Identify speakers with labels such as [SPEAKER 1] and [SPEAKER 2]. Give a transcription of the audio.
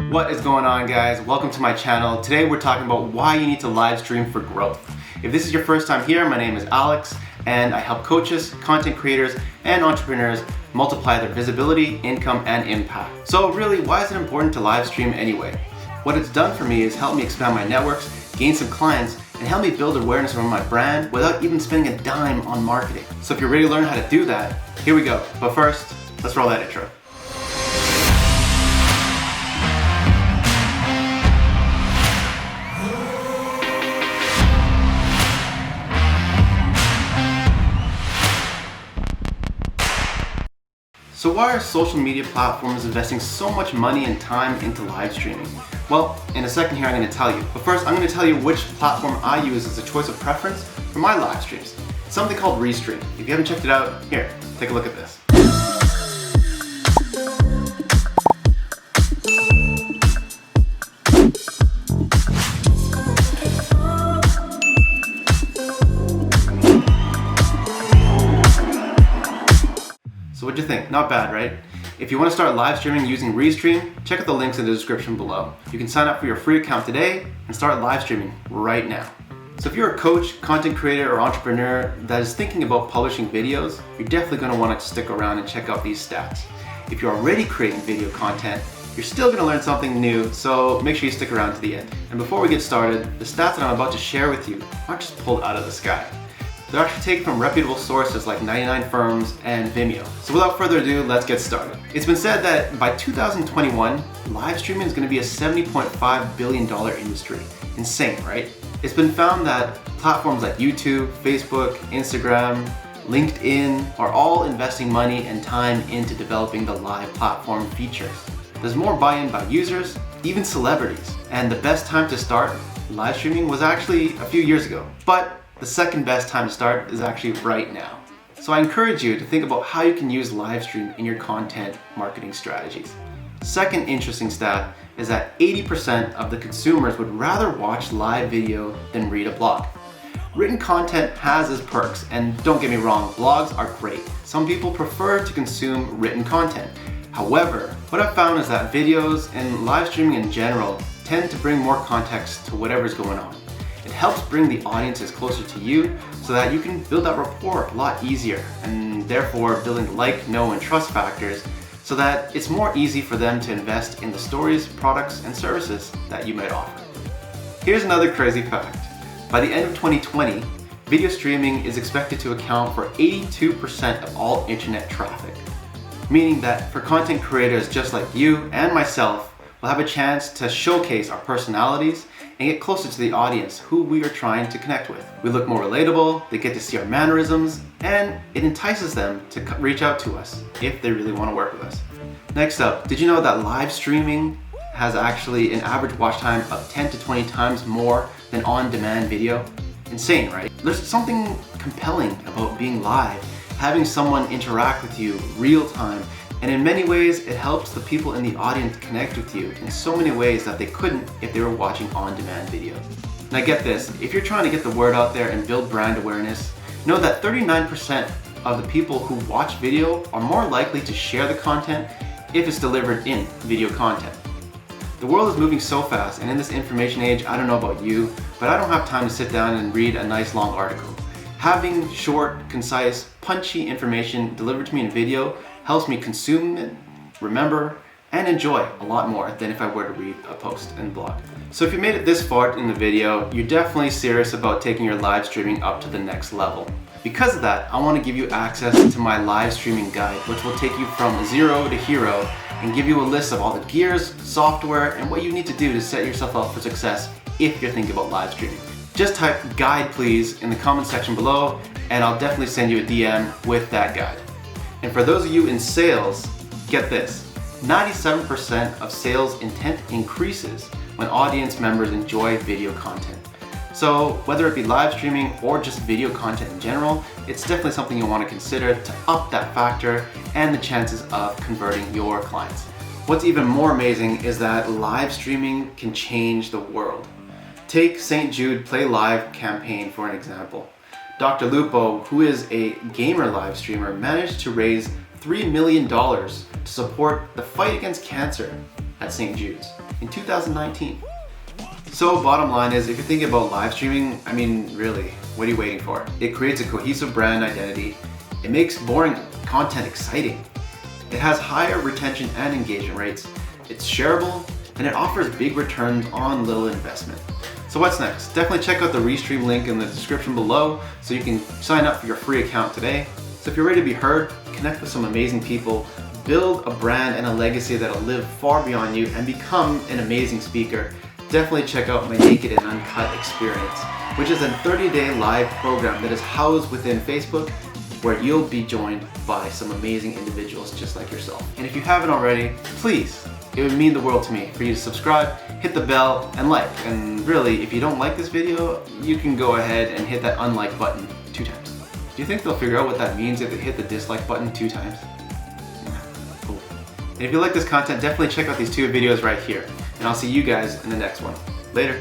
[SPEAKER 1] What is going on, guys? Welcome to my channel. Today we're talking about why you need to live stream for growth. If this is your first time here, my name is Alex and I help coaches, content creators, and entrepreneurs multiply their visibility, income, and impact. So really, why is it important to live stream anyway? What it's done for me is help me expand my networks, gain some clients, and help me build awareness around my brand without even spending a dime on marketing. So if you're ready to learn how to do that, here we go. But first, let's roll that intro. So why are social media platforms investing so much money and time into live streaming? Well, in a second here I'm going to tell you. But first I'm going to tell you which platform I use as a choice of preference for my live streams. It's something called Restream. If you haven't checked it out, here, take a look at this. So what'd you think? Not bad, right? If you want to start live streaming using Restream, check out the links in the description below. You can sign up for your free account today and start live streaming right now. So if you're a coach, content creator, or entrepreneur that is thinking about publishing videos, you're definitely going to want to stick around and check out these stats. If you're already creating video content, you're still going to learn something new, so make sure you stick around to the end. And before we get started, the stats that I'm about to share with you aren't just pulled out of the sky. They're actually taken from reputable sources like 99 Firms and Vimeo. So without further ado, let's get started. It's been said that by 2021, live streaming is going to be a $70.5 billion industry. Insane, right? It's been found that platforms like YouTube, Facebook, Instagram, LinkedIn are all investing money and time into developing the live platform features. There's more buy-in by users, even celebrities. And the best time to start live streaming was actually a few years ago. But the second best time to start is actually right now. So I encourage you to think about how you can use live stream in your content marketing strategies. Second interesting stat is that 80% of the consumers would rather watch live video than read a blog. Written content has its perks, and don't get me wrong, blogs are great. Some people prefer to consume written content. However, what I've found is that videos and live streaming in general tend to bring more context to whatever's going on. It helps bring the audiences closer to you so that you can build that rapport a lot easier, and therefore building like, know, and trust factors so that it's more easy for them to invest in the stories, products, and services that you might offer. Here's another crazy fact. By the end of 2020, video streaming is expected to account for 82% of all internet traffic, meaning that for content creators just like you and myself, we'll have a chance to showcase our personalities and get closer to the audience who we are trying to connect with. We look more relatable, they get to see our mannerisms, and it entices them to reach out to us if they really want to work with us. Next up, did you know that live streaming has actually an average watch time of 10 to 20 times more than on-demand video? Insane, right? There's something compelling about being live, having someone interact with you real time, and in many ways, it helps the people in the audience connect with you in so many ways that they couldn't if they were watching on-demand video. Now get this, if you're trying to get the word out there and build brand awareness, know that 39% of the people who watch video are more likely to share the content if it's delivered in video content. The world is moving so fast, and in this information age, I don't know about you, but I don't have time to sit down and read a nice long article. Having short, concise, punchy information delivered to me in video helps me consume it, remember, and enjoy a lot more than if I were to read a post and blog. So if you made it this far in the video, you're definitely serious about taking your live streaming up to the next level. Because of that, I want to give you access to my live streaming guide, which will take you from zero to hero and give you a list of all the gears, software, and what you need to do to set yourself up for success if you're thinking about live streaming. Just type guide please in the comment section below and I'll definitely send you a DM with that guide. And for those of you in sales, get this, 97% of sales intent increases when audience members enjoy video content. So whether it be live streaming or just video content in general, it's definitely something you'll want to consider to up that factor and the chances of converting your clients. What's even more amazing is that live streaming can change the world. Take St. Jude Play Live campaign for an example. Dr. Lupo, who is a gamer live streamer, managed to raise $3 million to support the fight against cancer. at St. Jude's in 2019. So bottom line is, if you're thinking about live streaming, I mean, really, what are you waiting for? It creates a cohesive brand identity. It makes boring content exciting. It has higher retention and engagement rates. It's shareable, and it offers big returns on little investment. So what's next? Definitely check out the Restream link in the description below so you can sign up for your free account today. So if you're ready to be heard, connect with some amazing people, build a brand and a legacy that'll live far beyond you, and become an amazing speaker, definitely check out my Naked and Uncut experience, which is a 30-day live program that is housed within Facebook, where you'll be joined by some amazing individuals just like yourself. And if you haven't already, please, it would mean the world to me for you to subscribe, hit the bell, and like. And really, if you don't like this video, you can go ahead and hit that unlike button 2 times. Do you think they'll figure out what that means if they hit the dislike button 2 times? Yeah, cool. And if you like this content, definitely check out these 2 videos right here. And I'll see you guys in the next one. Later.